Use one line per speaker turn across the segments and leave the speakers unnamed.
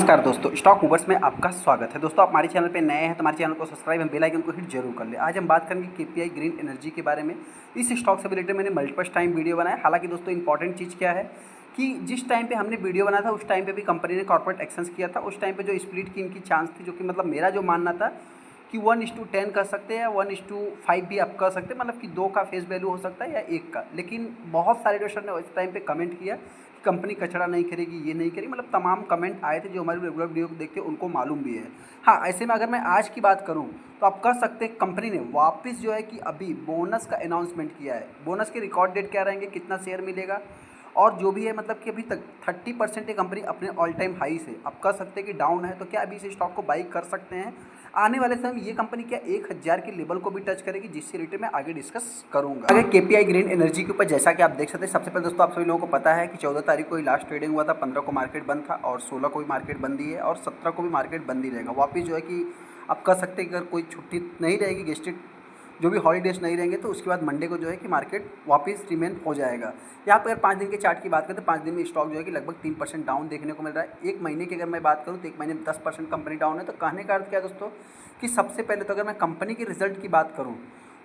नमस्कार दोस्तों, stock movers में आपका स्वागत है। दोस्तों, आप हमारे चैनल पे नए हैं तो हमारे चैनल को सब्सक्राइब एंड बेल आइकन को हिट जरूर कर ले। आज हम बात करेंगे केपीआई ग्रीन एनर्जी के बारे में। इस स्टॉक से रिलेटेड मैंने मल्टीपल टाइम वीडियो बनाया। हालांकि दोस्तों, इंपॉर्टेंट चीज़ क्या है कि जिस टाइम पे हमने वीडियो बना था उस टाइम पे भी कंपनी ने कॉर्पोरेट एक्शंस किया था। उस टाइम पे जो स्प्लिट की इनकी चांस थी, जो कि मतलब मेरा जो मानना था कि 1:10 कर सकते हैं या 1:5 भी आप कर सकते हैं, मतलब कि 2 का फेस वैल्यू हो सकता है या 1 का। लेकिन बहुत सारे इन्वेस्टर ने उस टाइम पे कमेंट किया कि कंपनी कचरा नहीं करेगी, ये नहीं करेगी, मतलब तमाम कमेंट आए थे जो हमारे रेगुलर वीडियो को देख के उनको मालूम भी है। हाँ, ऐसे में अगर मैं आज की बात करूँ तो आप कह सकते हैं कंपनी ने वापस जो है कि अभी बोनस का अनाउंसमेंट किया है। बोनस के रिकॉर्ड डेट क्या रहेंगे, कितना शेयर मिलेगा और जो भी है, मतलब कि अभी तक 30% ये कंपनी अपने ऑल टाइम हाई से आप कह सकते हैं कि डाउन है। तो क्या अभी इस स्टॉक को बाई कर सकते हैं? आने वाले समय में ये कंपनी क्या 1000 के लेवल को भी टच करेगी, जिससे रिलेटेड मैं आगे डिस्कस करूंगा। अगर केपीआई ग्रीन एनर्जी के ऊपर जैसा कि आप देख सकते हैं, सबसे पहले दोस्तों आप सभी लोगों को पता है कि 14 तारीख को ही लास्ट ट्रेडिंग हुआ था, 15 को मार्केट बंद था और 16 को भी मार्केट बंद ही है और 17 को भी मार्केट बंद ही रहेगा। वापिस जो है कि आप कह सकते हैं कि अगर कोई छुट्टी नहीं रहेगी, गेस्टेड जो भी हॉलीडेज नहीं रहेंगे, तो उसके बाद मंडे को जो है कि मार्केट वापस रिमेन हो जाएगा। यहाँ पर अगर 5 दिन के चार्ट की बात करें तो 5 दिन में स्टॉक जो है कि लगभग 3% डाउन देखने को मिल रहा है। एक महीने की अगर मैं बात करूँ तो एक महीने में 10% कंपनी डाउन है। तो कहने का अर्थ क्या है दोस्तों कि सबसे पहले तो अगर मैं कंपनी के रिजल्ट की बात करूँ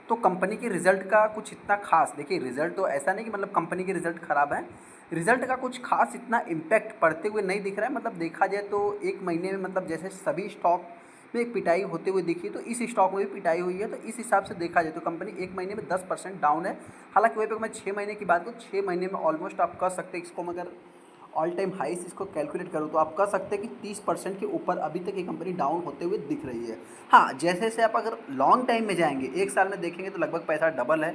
तो कंपनी के रिजल्ट का कुछ इतना खास, देखिए रिजल्ट तो ऐसा नहीं कि मतलब कंपनी के रिजल्ट खराब है, रिजल्ट का कुछ खास इतना इम्पैक्ट पड़ते हुए नहीं दिख रहा है। मतलब देखा जाए तो एक महीने में मतलब जैसे सभी स्टॉक में एक पिटाई होते हुए दिखी, तो इस स्टॉक में भी पिटाई हुई है। तो इस हिसाब से देखा जाए तो कंपनी एक महीने में 10% डाउन है। हालांकि वहीं पर मैं 6 महीने की बात करूँ, 6 महीने में ऑलमोस्ट आप कह सकते हैं इसको मगर ऑल टाइम हाई से इसको कैलकुलेट करूँ तो आप कह सकते हैं कि 30% के ऊपर अभी तक ये कंपनी डाउन होते हुए दिख रही है। हाँ, जैसे जैसे आप अगर लॉन्ग टाइम में जाएंगे, एक साल में देखेंगे तो लगभग पैसा डबल है।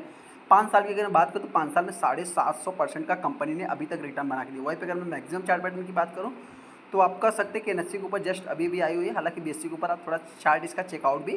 5 साल की अगर मैं बात करूँ तो 5 साल में 750% का कंपनी ने अभी तक रिटर्न बना के दिया। वहीं पर अगर मैं मैक्सिमम चार्ट पैटर्न की बात करूँ तो आप कह सकते हैं कि एनएससी के ऊपर जस्ट अभी भी आई हुई है। हालांकि बीएससी के ऊपर आप थोड़ा चार्ट इसका चेकआउट भी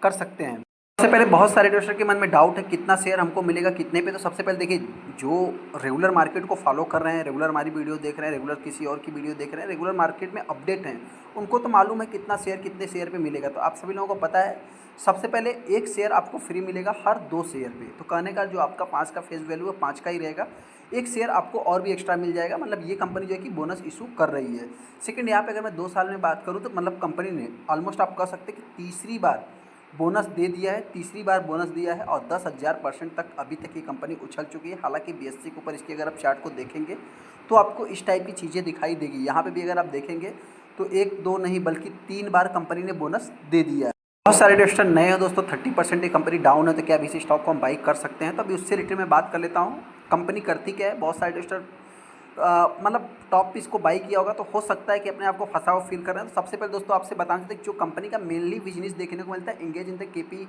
कर सकते हैं। सबसे पहले बहुत सारे इन्वेस्टर के मन में डाउट है कितना शेयर हमको मिलेगा, कितने पे। तो सबसे पहले देखिए, जो रेगुलर मार्केट को फॉलो कर रहे हैं, रेगुलर हमारी वीडियो देख रहे हैं, रेगुलर किसी और की वीडियो देख रहे हैं, रेगुलर मार्केट में अपडेट हैं, उनको तो मालूम है कितना शेयर कितने शेयर पे मिलेगा। तो आप सभी लोगों को पता है सबसे पहले एक शेयर आपको फ्री मिलेगा हर 2 शेयर पे। तो कहने का जो आपका 5 का फेस वैल्यू है 5 का ही रहेगा। एक शेयर आपको और भी एक्स्ट्रा मिल जाएगा। मतलब ये कंपनी जो है कि बोनस इशू कर रही है। सेकंड, यहाँ पे अगर मैं 2 साल में बात करूँ तो मतलब कंपनी ने ऑलमोस्ट आप कह सकते हैं कि तीसरी बार बोनस दे दिया है, तीसरी बार बोनस दिया है और 10,000% तक अभी तक ये कंपनी उछल चुकी है। हालांकि बीएससी के ऊपर इसकी अगर आप चार्ट को देखेंगे तो आपको इस टाइप की चीज़ें दिखाई देगी। यहाँ पे भी अगर आप देखेंगे तो 1 2 नहीं बल्कि 3 बार कंपनी ने बोनस दे दिया है। बहुत सारे इन्वेस्टर नए हैं दोस्तों, 30% ये कंपनी डाउन है, तो क्या अभी इसी स्टॉक को हम बाई कर सकते हैं? तो अभी उससे रिलेटेड मैं बात कर लेता हूँ। कंपनी करती क्या है, बहुत सारे इन्वेस्टर मतलब टॉप पे इसको बाई किया होगा तो हो सकता है कि अपने आप को फंसा हुआ फील कर रहे हैं। तो सबसे पहले दोस्तों आपसे बताना चाहते हैं जो कंपनी का मेनली बिजनेस देखने को मिलता है, engage in the KP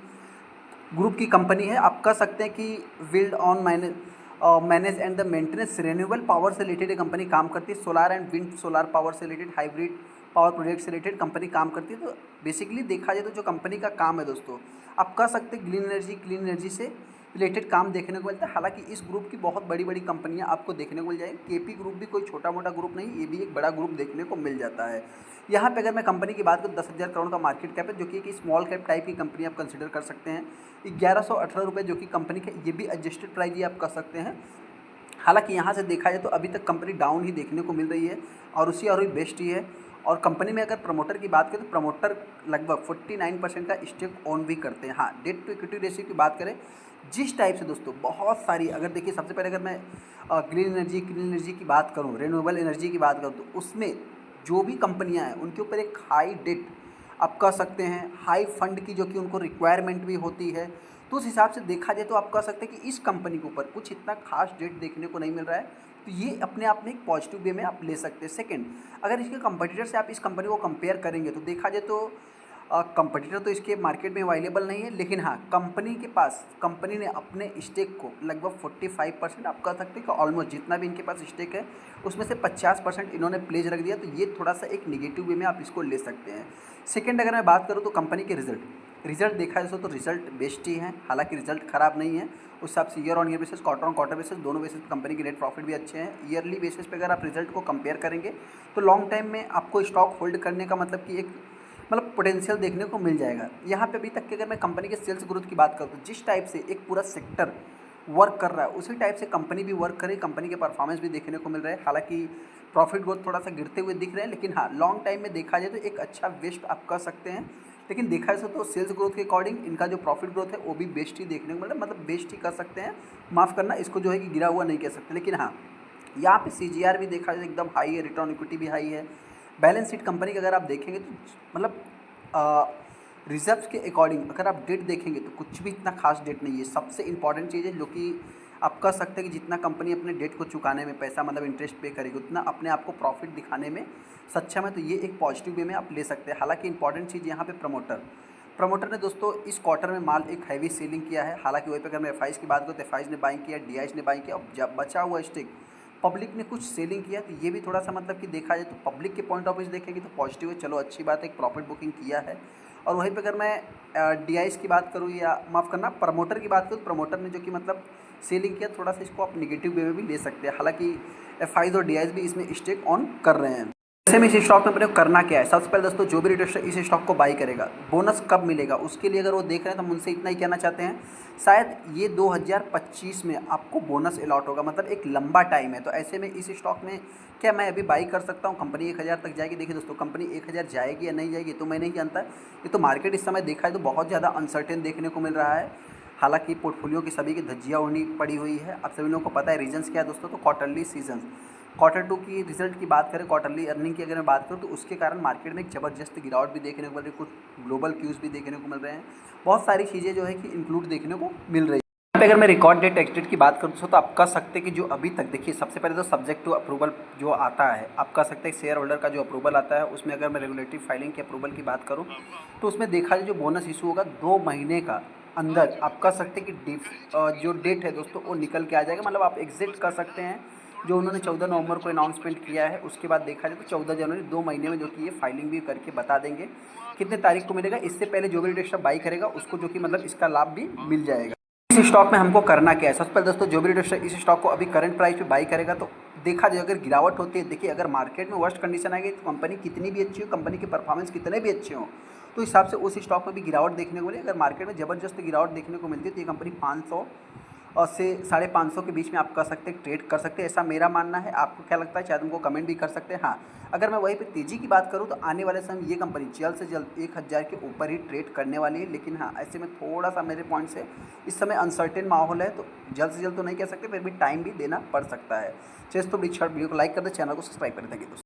group की कंपनी है। आप कह सकते हैं कि build on manage and the maintenance renewable power से रिलेटेड ये कंपनी काम करती है। Solar and wind solar power से रिलेटेड, हाइब्रिड पावर प्रोजेक्ट से रिलेटेड कंपनी काम करती है। तो बेसिकली देखा जाए तो जो कंपनी का काम है दोस्तों, आप कह सकते हैं क्लीन एनर्जी से रिलेटेड काम देखने को मिलता है। हालांकि इस ग्रुप की बहुत बड़ी बड़ी कंपनियां आपको देखने को मिल जाएगी। केपी ग्रुप भी कोई छोटा मोटा ग्रुप नहीं, ये भी एक बड़ा ग्रुप देखने को मिल जाता है। यहाँ पे अगर मैं कंपनी की बात करूँ 10,000 करोड़ का मार्केट कैप है, जो कि एक स्मॉल कैप टाइप की कंपनी आप कंसिडर कर सकते हैं। 1118 रुपये जो कि कंपनी का ये भी एडजस्टेड प्राइस ही आप कर सकते हैं। हालांकि यहाँ से देखा जाए तो अभी तक कंपनी डाउन ही देखने को मिल रही है और उसी और बेस्ट ही है। और कंपनी में अगर प्रमोटर की बात करें तो प्रमोटर लगभग 49% का स्टेक ओन भी करते हैं। हाँ, डेट टू इक्विटी रेशियो की बात करें जिस टाइप से दोस्तों बहुत सारी, अगर देखिए सबसे पहले अगर मैं क्लीन एनर्जी की बात करूँ, रिन्यूएबल एनर्जी की बात करूँ, तो उसमें जो भी कंपनियां हैं उनके ऊपर एक हाई डेट आप कह सकते हैं, हाई फंड की जो कि उनको रिक्वायरमेंट भी होती है। तो उस हिसाब से देखा जाए तो आप कह सकते हैं कि इस कंपनी के ऊपर कुछ इतना खास डेट देखने को नहीं मिल रहा है। तो ये अपने आप में एक पॉजिटिव वे में आप ले सकते हैं। सेकंड, अगर इसके कंपटीटर से आप इस कंपनी को कंपेयर करेंगे तो देखा जाए तो कंपटीटर तो इसके मार्केट में अवेलेबल नहीं है। लेकिन हाँ, कंपनी के पास, कंपनी ने अपने स्टेक को लगभग 45% आप कह सकते हैं कि ऑलमोस्ट जितना भी इनके पास स्टेक है उसमें से 50% इन्होंने प्लेज रख दिया। तो ये थोड़ा सा एक निगेटिव वे में आप इसको ले सकते हैं। सेकंड, अगर मैं बात करूँ तो कंपनी के रिजल्ट देखा जाए तो रिजल्ट बेस्ट ही है। हालांकि रिजल्ट खराब नहीं है, उस हिसाब से year on year basis, quarter on quarter basis, दोनों बेसिस पे कंपनी के नेट प्रॉफिट भी अच्छे हैं। ईयरली बेसिस पे अगर आप रिजल्ट को कंपेयर करेंगे तो लॉन्ग टाइम में आपको स्टॉक होल्ड करने का मतलब कि एक पोटेंशियल देखने को मिल जाएगा। यहाँ पे अभी तक की अगर मैं कंपनी के सेल्स ग्रोथ की बात करूँ तो जिस टाइप से एक पूरा सेक्टर वर्क कर रहा है उसी टाइप से कंपनी भी वर्क करे, कंपनी के परफॉर्मेंस भी देखने को मिल रहा है। हालांकि प्रॉफिट ग्रोथ थोड़ा सा गिरते हुए दिख रहे हैं, लेकिन हाँ लॉन्ग टाइम में देखा जाए तो एक अच्छा बेस्ट आप कर सकते हैं। लेकिन देखा जाए तो सेल्स ग्रोथ के अकॉर्डिंग इनका जो प्रॉफिट ग्रोथ है वो भी बेस्ट ही देखने को मिल रहा है, मतलब बेस्ट ही कर सकते हैं। माफ़ करना, इसको जो है कि गिरा हुआ नहीं कह सकते। लेकिन हाँ यहाँ पे CGR भी देखा जाए एकदम हाई है, रिटर्न इक्विटी भी हाई है। बैलेंस शीट कंपनी का अगर आप देखेंगे तो मतलब रिजर्व्स के अकॉर्डिंग अगर आप डेट देखेंगे तो कुछ भी इतना खास डेट नहीं है। सबसे इंपॉर्टेंट चीज़ है जो कि आप कह सकते हैं कि जितना कंपनी अपने डेट को चुकाने में पैसा मतलब इंटरेस्ट पे करेगी उतना अपने आप को प्रॉफिट दिखाने में सक्षम है, तो ये एक पॉजिटिव वे में आप ले सकते हैं। हालांकि इंपॉर्टेंट चीज़ यहाँ पे प्रमोटर ने दोस्तों इस क्वार्टर में माल एक हैवी सेलिंग किया है। हालांकि वहीं पर अगर मैं FIs की बात करूँ तो FIs ने बाइंग किया, DIs ने बाइंग किया, और जब बचा हुआ स्टेक पब्लिक ने कुछ सेलिंग किया, तो ये भी थोड़ा सा मतलब कि देखा जाए तो पब्लिक के पॉइंट ऑफ व्यू से देखेंगे तो पॉजिटिव है, चलो अच्छी बात है, एक प्रॉफिट बुकिंग किया है। और वहीं पे अगर मैं DIs की बात करूँ या माफ़ करना प्रमोटर की बात करूँ, प्रमोटर ने जो कि मतलब सेलिंग किया, थोड़ा सा इसको आप निगेटिव वे में भी ले सकते हैं। हालांकि FIs और DIs भी इसमें स्टेक ऑन कर रहे हैं। ऐसे में इस स्टॉक में अपने को करना क्या है, सबसे पहले दोस्तों जो भी इन्वेस्टर इस स्टॉक को बाई करेगा बोनस कब मिलेगा उसके लिए अगर वो देख रहे हैं तो हम उनसे इतना ही कहना चाहते हैं, शायद ये 2025 में आपको बोनस अलॉट होगा, मतलब एक लंबा टाइम है। तो ऐसे में इस स्टॉक में क्या मैं अभी बाई कर सकता हूँ? कंपनी 1000 तक जाएगी। देखिए दोस्तों, कंपनी 1000 जाएगी या नहीं जाएगी तो मैं नहीं जानता। ये तो मार्केट इस समय देखा है तो बहुत ज़्यादा अनसर्टेन देखने को मिल रहा है। हालांकि पोर्टफोलियो की सभी की धज्जियाँ उड़नी पड़ी हुई है। आप सभी लोगों को पता है रीजंस क्या है दोस्तों, तो क्वार्टरली सीजन, Q2 की रिजल्ट की बात करें, क्वार्टरली अर्निंग की अगर मैं बात करूँ तो उसके कारण मार्केट में एक ज़बरदस्त गिरावट भी देखने को मिल रही है, कुछ ग्लोबल क्यूज़ भी देखने को मिल रहे हैं, बहुत सारी चीज़ें जो है कि इंक्लूड देखने को मिल रही है। यहाँ पे अगर मैं रिकॉर्ड डेट एक्सडेट की बात करूँ तो आप कह सकते हैं कि जो अभी तक देखिए, सबसे पहले तो सब्जेक्ट टू अप्रूवल जो आता है, आप कह सकते हैं शेयर होल्डर का जो अप्रूवल आता है उसमें अगर मैं रेगुलेटरी फाइलिंग के अप्रूवल की बात करूँ तो उसमें देखा जाए जो बोनस इशू होगा 2 महीने का अंदर, आप कह सकते हैं कि जो डेट है दोस्तों वो निकल के आ जाएगा, मतलब आप एग्जिट कर सकते हैं। जो उन्होंने 14 नवंबर को अनाउंसमेंट किया है उसके बाद देखा जाए तो 14 जनवरी 2 महीने में जो कि ये फाइलिंग भी करके बता देंगे कितने तारीख को मिलेगा। इससे पहले जो भी इन्वेस्टर बाई करेगा उसको जो कि मतलब इसका लाभ भी मिल जाएगा। इस स्टॉक में हमको करना क्या है, सबसे पहले दोस्तों जो भी इन्वेस्टर इस स्टॉक को अभी करंट प्राइस पे बाई करेगा तो देखा जाए अगर गिरावट होती है, देखिए अगर मार्केट में वर्स्ट कंडीशन आएगी तो कंपनी कितनी भी अच्छी हो, कंपनी के परफॉर्मेंस कितने भी अच्छे हों तो हिसाब से उस स्टॉक में भी गिरावट देखने को मिले। अगर मार्केट में ज़बरदस्त गिरावट देखने को मिलती है तो ये कंपनी 500 और से 550 के बीच में आप कर सकते हैं, ट्रेड कर सकते हैं, ऐसा मेरा मानना है। आपको क्या लगता है, शायद उनको कमेंट भी कर सकते हैं। हाँ, अगर मैं वहीं पे तेज़ी की बात करूँ तो आने वाले समय ये कंपनी जल्द से जल्द 1000 के ऊपर ही ट्रेड करने वाली है। लेकिन हाँ, ऐसे में थोड़ा सा मेरे पॉइंट से इस समय अनसर्टेन माहौल है, तो जल्द से जल्द तो नहीं कह सकते, फिर भी टाइम भी देना पड़ सकता है। चलिए तो वीडियो को लाइक कर दें, चैनल को सब्सक्राइब कर देंगे दोस्तों।